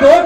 2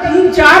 3, 4,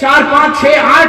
4, 5, 6, 8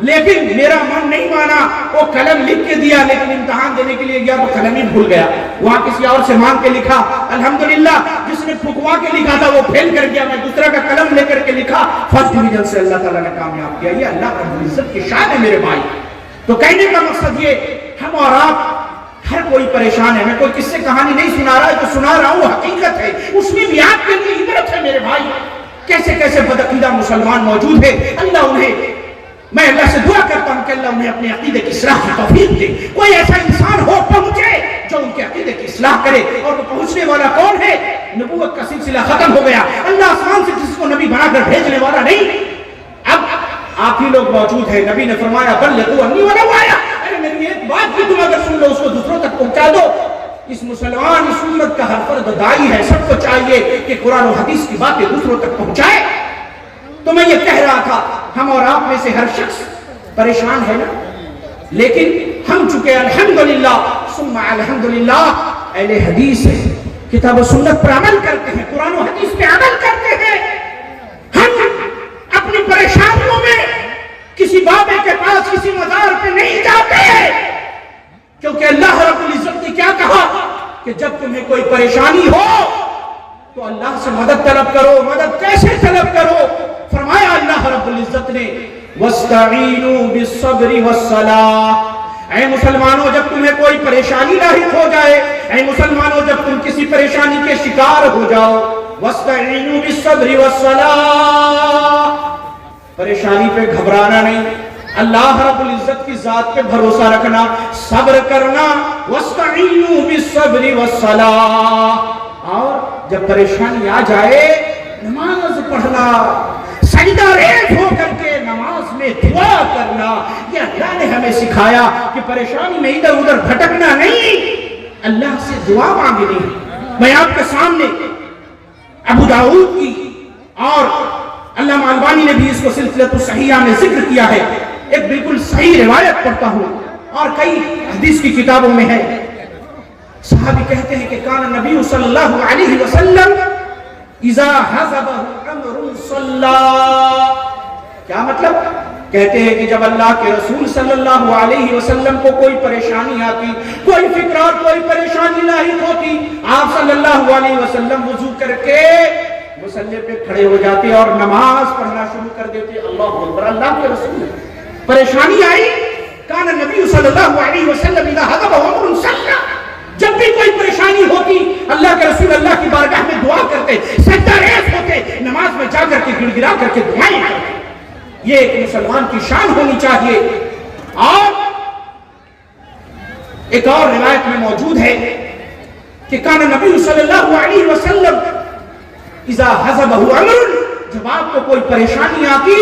لیکن میرا من نہیں مانا، وہ قلم لکھ کے دیا لیکن امتحان دینے کے لیے گیا تو قلم ہی بھول گیا، وہاں کسی اور سے مانگ کے لکھا، الحمدللہ جس نے پھکوا کے لکھا تھا وہ فیل کر گیا، میں دوسرا کا قلم لے کر کے لکھا، فرسٹ ڈویژن سے اللہ تعالیٰ نے کامیاب کیا۔ یہ اللہ رب العزت کی شان ہے میرے بھائی۔ تو کہنے کا مقصد یہ، ہم اور آپ ہر کوئی پریشان ہے، میں کوئی کس سے کہانی نہیں سنا رہا ہے، جو سنا رہا ہوں وہ حقیقت ہے، اس میں بھی آپ کے لیے عبرت ہے میرے بھائی۔ کیسے کیسے بدعقیدہ مسلمان موجود ہے، اللہ انہیں، میں اللہ سے دعا کرتا ہوں کہ اللہ انہیں اپنے عقیدے کی اصلاح کی توفیق دے، کوئی ایسا انسان ہو پہنچے جو ان کے عقیدے کی اصلاح کرے، اور وہ پہنچنے والا کون ہے؟ نبوت کا سلسلہ ختم ہو گیا، اللہ آسمان سے جس کو نبی بنا کر بھیجنے والا نہیں، اب آپ ہی لوگ موجود ہیں، نبی نے فرمایا بلغوا انی ولو آیا، ارے میری ایک بات بھی تم اگر سن لو اس کو دوسروں تک پہنچا دو۔ اس مسلمان اس امت کا ہر فرد دائی ہے، سب کو چاہیے کہ قرآن و حدیث کی باتیں دوسروں تک پہنچائے۔ تو میں یہ کہہ رہا تھا، ہم اور آپ میں سے ہر شخص پریشان ہے نا، لیکن ہم چکے الحمدللہ ثم الحمدللہ اہل حدیث ہے، کتاب و سنت پر عمل کرتے ہیں، قرآن و حدیث پہ عمل کرتے ہیں۔ ہم اپنی پریشانیوں میں کسی بابے کے پاس، کسی مزار پہ نہیں جاتے، کیونکہ اللہ رب العزت نے کیا کہا کہ جب تمہیں کوئی پریشانی ہو تو اللہ سے مدد طلب کرو۔ مدد کیسے طلب کرو؟ فرمایا اللہ رب العزت نے وَاسْتَعِينُوا بِالصَّبْرِ وَالصَّلَاةِ، اے مسلمانوں جب تمہیں کوئی پریشانی لاحق ہو جائے، اے مسلمانوں جب تم کسی پریشانی کے شکار ہو جاؤ، وَاسْتَعِينُوا بِالصَّبْرِ وَالصَّلَاةِ، پریشانی پہ گھبرانا نہیں، اللہ رب العزت کی ذات پہ بھروسہ رکھنا، صبر کرنا، وَاسْتَعِينُوا بِالصَّبْرِ وَالصَّلَاةِ، اور جب پریشانی آ جائے نماز پڑھنا، سجدہ ریز ہو کر کے نماز میں دعا کرنا۔ یہ اللہ نے ہمیں سکھایا کہ پریشانی میں ادھر ادھر بھٹکنا نہیں، اللہ سے دعا مانگنی۔ میں آپ کے سامنے ابو داؤد کی اور علامہ البانی نے بھی اس کو سلسلۃ الصحیحہ میں ذکر کیا ہے، ایک بالکل صحیح روایت پڑھتا ہوں اور کئی حدیث کی کتابوں میں ہے۔ صحابی کہتے ہیں کہ کان نبی صلی اللہ علیہ وسلم اذا حزبہ امر صلی، کیا مطلب؟ کہتے ہیں کہ جب اللہ کے رسول صلی اللہ علیہ وسلم کو کوئی پریشانی آتی، کوئی فکر اور کوئی پریشانی لاحق ہوتی، آپ صلی اللہ علیہ وسلم وضو کر کے مصلی پہ کھڑے ہو جاتے اور نماز پڑھنا شروع کر دیتے۔ اللہ اکبر، اللہ کے رسول پریشانی آئی، کان نبی صلی اللہ علیہ وسلم اذا حزبہ امر صلی، جب بھی کوئی پریشانی ہوتی اللہ کے رسول اللہ کی بارگاہ میں دعا کرتے، سجدہ ریز ہوتے، نماز میں جا کر کے گڑ گڑا کر کے دعائیں کرتے۔ یہ ایک مسلمان کی شان ہونی چاہیے۔ اور ایک اور روایت میں موجود ہے کہ کان نبی صلی اللہ علیہ وسلم اذا حزبہ امر، جب آپ کو کوئی پریشانی آتی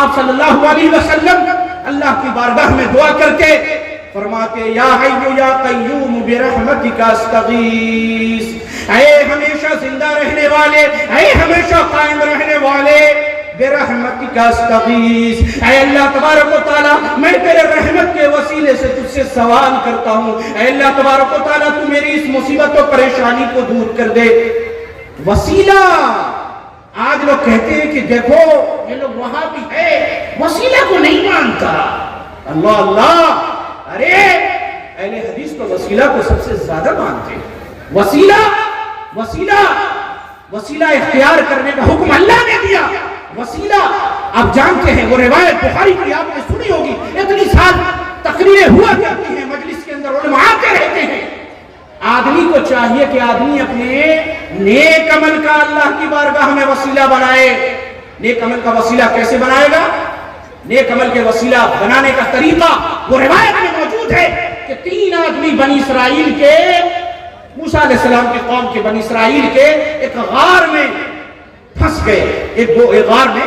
آپ صلی اللہ علیہ وسلم اللہ کی بارگاہ میں دعا کر کے فرماتے یا حی یا قیوم برحمتک استغیث، اے ہمیشہ زندہ رہنے والے، اے ہمیشہ قائم رہنے والے، برحمتک استغیث، اے اللہ تبارک و تعالی میں تیرے رحمت کے وسیلے سے تجھ سے سوال کرتا ہوں، اے اللہ تبارک و تعالی تو میری اس مصیبت و پریشانی کو دور کر دے۔ وسیلہ، آج لوگ کہتے ہیں کہ دیکھو یہ لوگ وہاں بھی ہے، وسیلہ کو نہیں مانتا۔ اللہ اللہ، ارے اہل حدیث تو وسیلہ کو سب سے زیادہ مانتے ہیں۔ وسیلہ اختیار کرنے کا حکم اللہ نے دیا۔ وسیلہ آپ جانتے ہیں، وہ روایت بخاری کی آپ نے سنی ہوگی، اتنی سال تقریریں ہوا کرتی ہیں، مجلس کے اندر علماء آتے رہتے ہیں۔ آدمی کو چاہیے کہ آدمی اپنے نیک عمل کا اللہ کی بارگاہ میں وسیلہ بنائے۔ نیک عمل کا وسیلہ کیسے بنائے گا؟ نیک عمل کے وسیلہ بنانے کا طریقہ وہ روایت میں موجود ہے کہ 3 آدمی بنی اسرائیل کے، موسیٰ علیہ السلام کے قوم کے بنی اسرائیل کے ایک غار میں پھنس گئے، ایک غار میں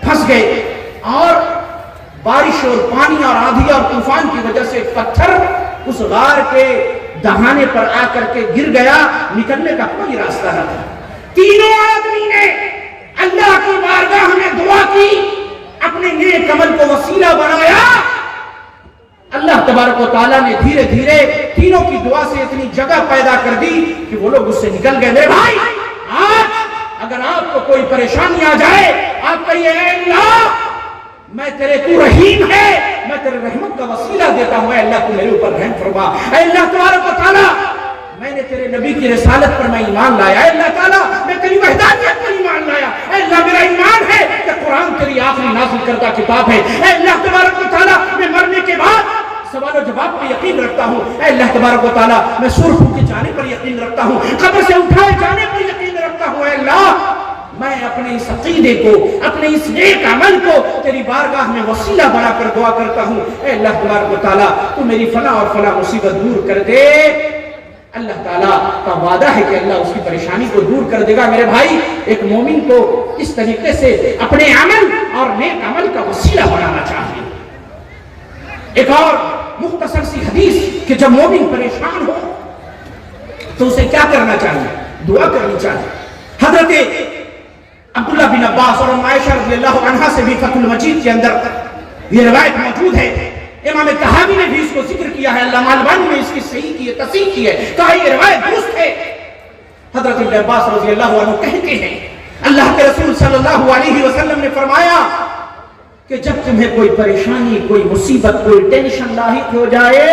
پھنس گئے، اور بارش اور پانی اور آندھی اور طوفان کی وجہ سے پتھر اس غار کے دہانے پر آ کر کے گر گیا، نکلنے کا کوئی راستہ نہ تھا۔ تینوں آدمی نے اللہ کی بارگاہ میں دعا کی، اپنے نیک عمل کو وسیلہ بنایا، اللہ تبارک و تعالیٰ نے دھیرے دھیرے تینوں کی دعا سے اتنی جگہ پیدا کر دی کہ وہ لوگ اس سے نکل گئے۔ میرے بھائی، آج اگر آپ کو کوئی پریشانی آ جائے، آپ کہیے اے اللہ میں تیرے تو رحیم ہے، میں تیرے رحمت کا وسیلہ دیتا ہوں، اے اللہ تو میرے اوپر رحم فرما، اے اللہ تبارک و تعالیٰ میں نے تیرے نبی کی رسالت پر میں ایمان لایا، اے اللہ تعالیٰ میں تیری وحدانیت پر ایمان لایا، اے اللہ میرا ایمان ہے کہ قرآن تیری آخری نازل کردہ کتاب ہے، اے اللہ تبارک و تعالیٰ میں مرنے کے بعد سوال و جواب پر یقین رکھتا ہوں، اے اللہ تبارک و تعالیٰ میں سور پھونکے جانے پر یقین رکھتا ہوں، قبر سے اٹھائے جانے پر یقین رکھتا ہوں، اے اللہ میں اپنے اس عقیدے کو، اپنے اس نیک عمل کو تیری بارگاہ میں وسیلہ بنا کر دعا کرتا ہوں، اے اللہ تبارک و تعالیٰ تو میری فلاں اور فلاں مصیبت دور کر دے۔ اللہ تعالیٰ کا وعدہ ہے کہ اللہ اس کی پریشانی کو دور کر دے گا۔ میرے بھائی ایک مومن کو اس طریقے سے اپنے عمل اور نیک عمل کا وسیلہ بنانا چاہیے۔ ایک اور مختصر سی حدیث کہ جب مومن پریشان ہو تو اسے کیا کرنا چاہیے؟ دعا کرنی چاہیے۔ حضرت عبداللہ بن عباس اور عائشہ رضی اللہ عنہا سے بھی فتح المجید کے اندر یہ روایت موجود ہے، امام طحاوی نے بھی اس کو ذکر کیا ہے، علامہ البانی نے اس کی صحیح کی ہے، تصحیح کی ہے، کہا یہ روایت درست ہے۔ حضرت ابن عباس رضی اللہ عنہ کہتے ہیں اللہ کے رسول صلی اللہ علیہ وسلم نے فرمایا کہ جب تمہیں کوئی پریشانی، کوئی مصیبت، کوئی ٹینشن لاحق ہو جائے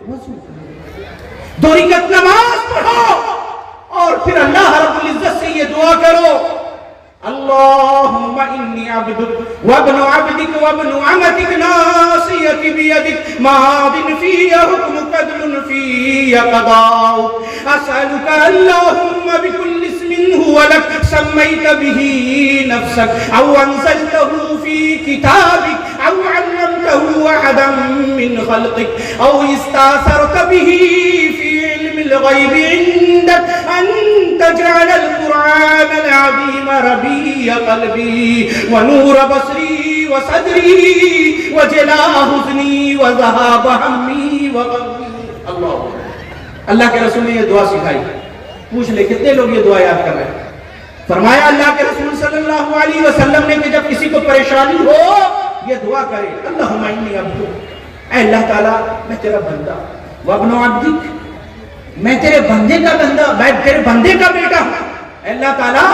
وضو کرو، 2 رکعت نماز پڑھو اور پھر اللہ رب العزت سے یہ دعا کرو، اللہم انی عبدک وابن عبدک وابن عمتک ناصیتی بیدک ماض فی حکمک عدل فی قضاؤک اسألک اللہم بکل اسم هو لک سمیت به نفسک او انزلته فی کتابک او علمته احدا من خلقک او استاثرت به فی علم الغیب عندک ان تجعل القرآن العظیم ربیع قلبی ونور بصری وصدری وجلاء حزنی وذہاب ہمی وغمی۔ اللہ کے رسول نے یہ دعا سکھائی۔ پوچھ لے کتنے لوگ یہ دعا یاد کر رہے ہیں؟ فرمایا اللہ کے رسول صلی اللہ علیہ وسلم نے کہ جب کسی کو پریشانی ہو یہ دعا کرے، اللہم انی عبدک، اے اللہ تعالیٰ میں تیرا بندہ، وابن عبدک میں تیرے بندے کا بندہ، میں تیرے بندے کا بیٹا ہوں، اے اللہ تعالیٰ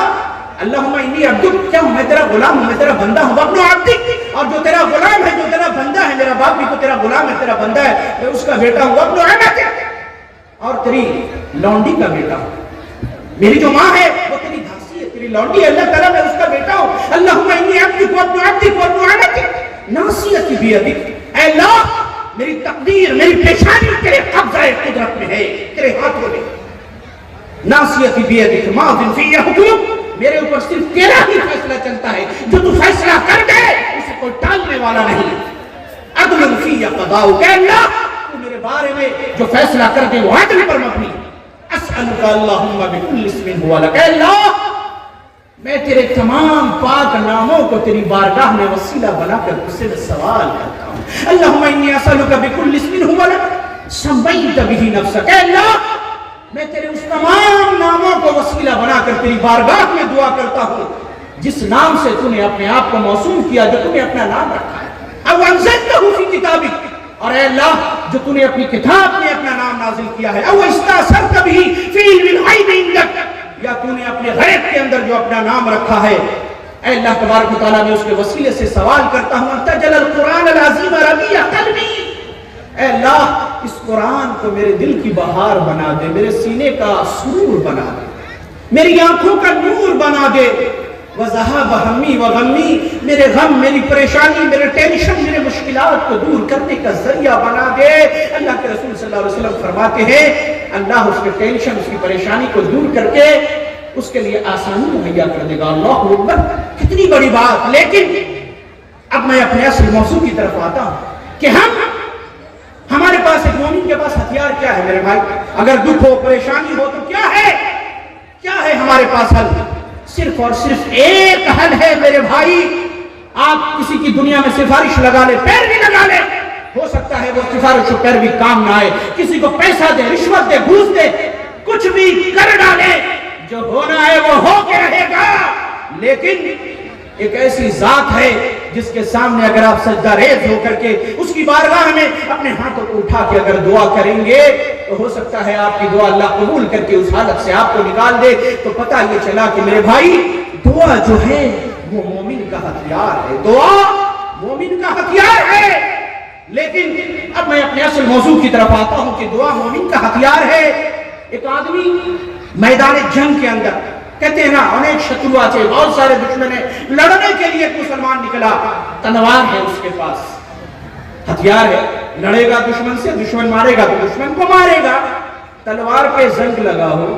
اللہم انی عبدک، کیا ہوں میں تیرا غلام ہوں، میں تیرا بندہ ہوں، وابن عبدک اور جو تیرا غلام ہے، جو تیرا بندہ ہے، میرا باپ بھی تو تیرا غلام ہے، تیرا بندہ ہے، میں اس کا بیٹا ہوں، وابن عمتک اور تیری لونڈی کا بیٹا ہوں، میری جو ماں ہے وہ تیری دھاسی ہے، تیری لونڈی ہے، اللہ تعالیٰ میں اس کا بیٹا ہوں، اللہم انی عبدک وابن عبدک وابن عمتک ناصیتی بیدک، اے اللہ میری تقدیر، میری پیشانی تیرے قبضہ قدرت میں ہے، تیرے ہاتھوں میں، ناصیتی بیدک ماض فی حکمک، میرے اوپر صرف تیرا ہی فیصلہ چلتا ہے، جو تو فیصلہ کر دے اسے کوئی ٹالنے والا نہیں، عدل فی قضاؤک، اے اللہ تو میرے بارے میں جو فیصلہ کر دے وہ عدل پر مبنی، اسألک اللہم بکل اسم هو لک، اے اللہ میں تیرے تمام پاک ناموں کو تیری بارگاہ میں وسیلہ بنا کر اس سے سوال کرتا ہوں، اللہم انی اسألک بکل اسم هو لک سمیت به نفسک، اے اللہ میں تیرے اس تمام ناموں کو وسیلہ بنا کر تیری بارگاہ میں دعا کرتا ہوں جس نام سے تو نے اپنے آپ کو موسوم کیا، جو تو نے اپنا نام رکھا ہے، او انزلتہ فی کتابک اور اے اللہ جو تو نے اپنی کتاب میں اپنا نام نازل کیا ہے، او استاثرت به فی علم الغیب عندک یا تو نے اپنے غیب کے اندر جو اپنا نام رکھا ہے، اے اللہ تبارک و تعالیٰ میں اس کے وسیلے سے سوال کرتا ہوں ان تجعل القرآن العظیم ربیع قلبی، اے اللہ اس قرآن کو میرے دل کی بہار بنا دے، میرے سینے کا سرور بنا دے، میری آنکھوں کا نور بنا دے، وذہاب ہمی وغمی میرے غم، میری پریشانی، میرے ٹینشن، میرے مشکلات کو دور کرنے کا ذریعہ بنا دے۔ اللہ کے رسول صلی اللہ علیہ وسلم فرماتے ہیں اللہ اس کے ٹینشن، اس کی پریشانی کو دور کر کے اس کے لیے آسانی مہیا کر دے گا۔ اللہ اکبر، کتنی بڑی بات۔ لیکن اب میں اپنے اصل موضوع کی طرف آتا ہوں کہ ہمارے پاس ایک مومن کے پاس ہتھیار کیا ہے میرے بھائی؟ اگر دکھ ہو، پریشانی ہو تو کیا ہے ہمارے پاس حل؟ صرف اور صرف ایک حل ہے میرے بھائی۔ آپ کسی کی دنیا میں سفارش لگا لے، پیر بھی لگا لے، ہو سکتا ہے وہ سفارش و پیر بھی کام نہ آئے، کسی کو پیسہ دے، رشوت دے، گھوس دے، کچھ بھی کر ڈالے، جو ہونا ہے وہ ہو کے رہے گا۔ لیکن ایک ایسی ذات ہے جس کے سامنے اگر آپ سجدہ ریز ہو کر کے اس کی بارگاہ میں اپنے ہاتھوں کو اٹھا کے اگر دعا کریں گے تو ہو سکتا ہے آپ کی دعا اللہ قبول کر کے اس حالت سے آپ کو نکال دے۔ تو پتہ یہ چلا کہ میرے بھائی دعا جو ہے وہ مومن کا ہتھیار ہے، دعا مومن کا ہتھیار ہے. لیکن اب میں اپنے اصل موضوع کی طرف آتا ہوں کہ دعا مومن کا ہتھیار ہے. ایک آدمی میدان جنگ کے اندر کہتے ہیں نا انیک شترو آچے, بہت سارے دشمن ہیں, لڑنے کے لیے ایک مسلمان نکلا, تلوار ہے اس کے پاس, ہتھیار ہے, لڑے گا دشمن سے, دشمن مارے گا تو دشمن کو مارے گا. تلوار پہ زنگ لگا ہو,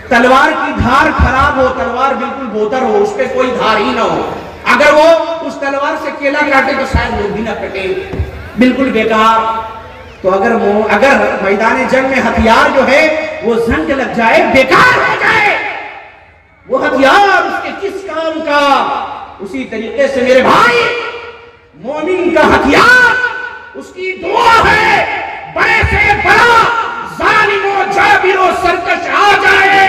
تلوار کی دھار خراب ہو, تلوار بالکل بوتر ہو, اس پہ کوئی دھار ہی نہ ہو, اگر وہ اس تلوار سے کیلا کاٹے تو شاید وہ بھی نہ کٹے, بالکل بیکار. تو اگر میدان جنگ میں ہتھیار جو ہے وہ زنگ لگ جائے, بیکار ہو جائے, وہ ہتھیار اس کے کس کام کا. اسی طریقے سے میرے بھائی مومن کا ہتھیار اس کی دعا ہے. بڑے سے بڑا ظالم و جابر و سرکش آ جائے,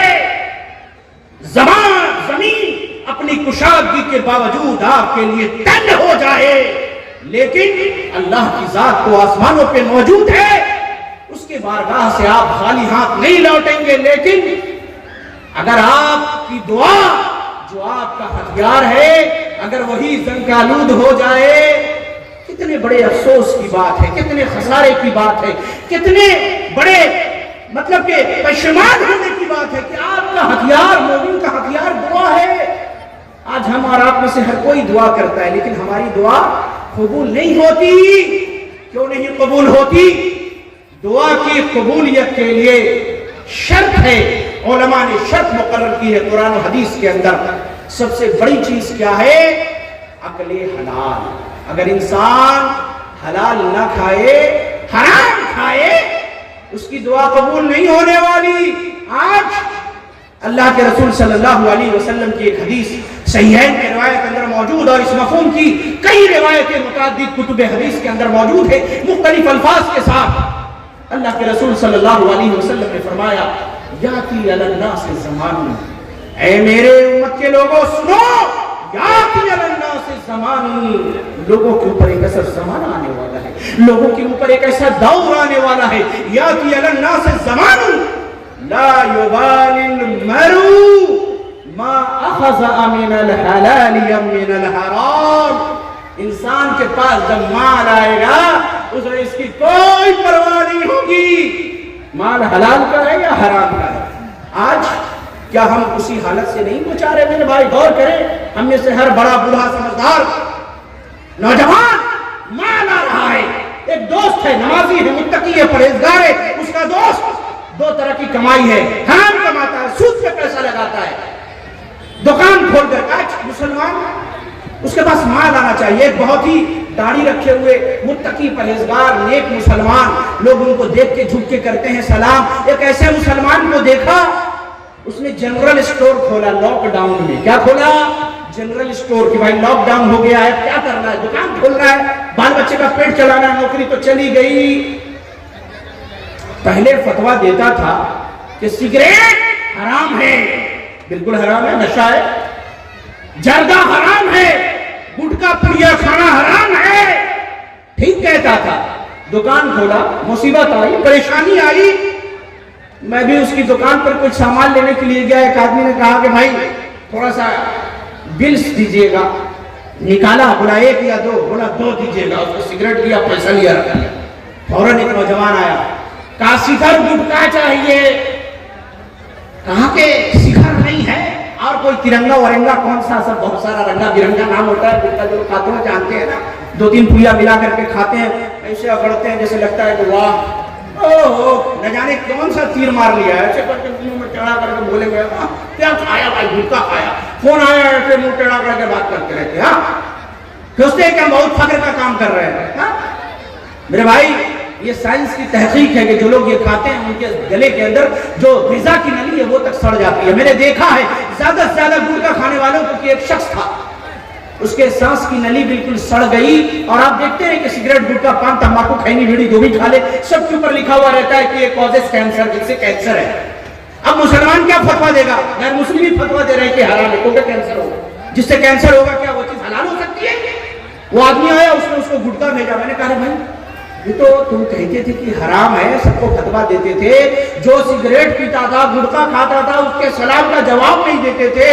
زمین اپنی کشادگی کے باوجود آپ کے لیے تنگ ہو جائے, لیکن اللہ کی ذات تو آسمانوں پہ موجود ہے, اس کے بارگاہ سے آپ خالی ہاتھ نہیں لوٹیں گے. لیکن اگر آپ کی دعا جو آپ کا ہتھیار ہے اگر وہی زنگ آلود ہو جائے, کتنے بڑے افسوس کی بات ہے, کتنے خسارے کی بات ہے, کتنے بڑے مطلب کہ پشیمان ہونے کی بات ہے کہ آپ کا ہتھیار, مومن کا ہتھیار دعا ہے. آج ہم اور آپ میں سے ہر کوئی دعا کرتا ہے, لیکن ہماری دعا قبول نہیں ہوتی. کیوں نہیں قبول ہوتی؟ دعا کی قبولیت کے لیے شرط ہے, علماء نے شرط مقرر کی ہے قرآن و حدیث کے اندر. سب سے بڑی چیز کیا ہے؟ عقل حلال. اگر انسان حلال نہ کھائے, حرام کھائے, اس کی دعا قبول نہیں ہونے والی. آج اللہ کے رسول صلی اللہ علیہ وسلم کی ایک حدیث صحیحین کی روایت اندر موجود, اور اس مفہوم کی کئی روایتیں متعدد کتب حدیث کے اندر موجود ہے مختلف الفاظ کے ساتھ. اللہ کے رسول صلی اللہ علیہ وسلم نے فرمایا, یاتی علی الناس زمان, اے میرے امت کے لوگوں سنو, یاتی علی الناس زمان, لوگوں کے اوپر ایک ایسا زمانہ آنے والا ہے, لوگوں کے اوپر ایک ایسا دور آنے والا ہے. یاتی علی الناس زمان لا یبالی المرء ما اخذ من الحلال ام من الحرام. انسان کے پاس جب مال آئے گا اسے اس کی کوئی پرواہ نہیں ہوگی, مال حلال کا ہے یا حرام کا ہے. آج کیا ہم اسی حالت سے نہیں پہنچا میرے بھائی؟ غور کریں, ہم میں سے ہر بڑا بوڑھا سمجھدار نوجوان مال آ رہا ہے, ایک دوست ہے, نمازی ہے, متقی ہے, پرہیزگار ہے, اس کا دوست دو طرح کی کمائی ہے, حرام کماتا ہے, سود پہ پیسہ لگاتا ہے, دکان کھول کر. آج مسلمان اس کے پاس مال آنا چاہیے, ایک بہت ہی داڑھی رکھے ہوئے متقی پرہیزگار نیک مسلمان, لوگ ان کو دیکھ کے جھک کے کرتے ہیں سلام. ایک ایسے مسلمان کو دیکھا, اس نے جنرل اسٹور کھولا لاک ڈاؤن میں. کیا کھولا؟ General store. کہ بھائی لاک ڈاؤن ہو گیا ہے, کیا کرنا ہے؟ دکان کھولنا ہے, بال بچے کا پیٹ چلانا ہے, نوکری تو چلی گئی. پہلے فتویٰ دیتا تھا کہ سگریٹ حرام ہے, بالکل حرام ہے, نشہ ہے, جردہ حرام ہے, گٹکا پڑیا کھانا حرام ہے, ٹھیک کہتا تھا. دکان کھولا, مصیبت آئی, پریشانی آئی. میں بھی اس کی دکان پر کچھ سامان لینے کے لیے گیا, ایک آدمی نے کہا کہ بھائی تھوڑا سا بلز دیجئے گا. نکالا, بولا ایک یا دو, بولا دو دیجئے گا. اس کو سگریٹ لیا, پیسہ لیا, رکھا. فوراً ایک نوجوان آیا, کہا سکھر گٹکا چاہیے. کہا کہ سکھر نہیں ہے, اور کوئی ترنگا ورنگا کون سا, سب بہت سارا رنگا برنگا نام ہوتا ہے گٹکا, جو کھاتے ہیں جانتے ہیں نا, 2-3 پھولیا ملا کر کے کھاتے ہیں, ایسے اگڑتے ہیں جیسے لگتا ہے کہ واہ نہ جانے کون سا تیر مار لیا ہے. ایسے کر کے منہ میں ٹیڑھا کر کے بولے گئے, کیا کھایا بھائی؟ گٹکا کھایا. فون آیا, ایسے منہ ٹیڑھا کر کے بات کرتے رہتے ہیں. سوچتے ہیں کہ ہم بہت فخر کا کام کر رہے ہیں. میرے بھائی یہ سائنس کی تحقیق ہے کہ جو لوگ یہ کھاتے ہیں ان کے گلے کے اندر جو غذا کی نلی ہے وہ تک سڑ جاتی ہے. میں نے دیکھا ہے زیادہ سے زیادہ گٹکا کھانے والوں کو, کہ ایک شخص تھا اس کے سانس کی نلی بالکل سڑ گئی. اور آپ دیکھتے ہیں کہ سگریٹ, گٹکا, پان, تمباکو, کھینی, بیڑی جو بھی کھا لے, سب کے اوپر لکھا ہوا رہتا ہے کہ یہ کازز کینسر, جس سے کینسر ہے. اب مسلمان کیا فتویٰ دے گا؟ غیر مسلم بھی فتویٰ دے رہے ہیں کہ حرام ہے, کیونکہ کینسر ہوگا. جس سے کینسر ہوگا کیا وہ چیز حلال ہو سکتی ہے؟ وہ آدمی آیا, اس نے اس کو گٹکا بھیجا. میں نے کہا بھائی یہ تو تم کہتے تھے کہ حرام ہے, سب کو فتویٰ دیتے تھے. جو سگریٹ پیتا تھا, گٹکا کھاتا تھا, اس کے سلام کا جواب نہیں دیتے تھے.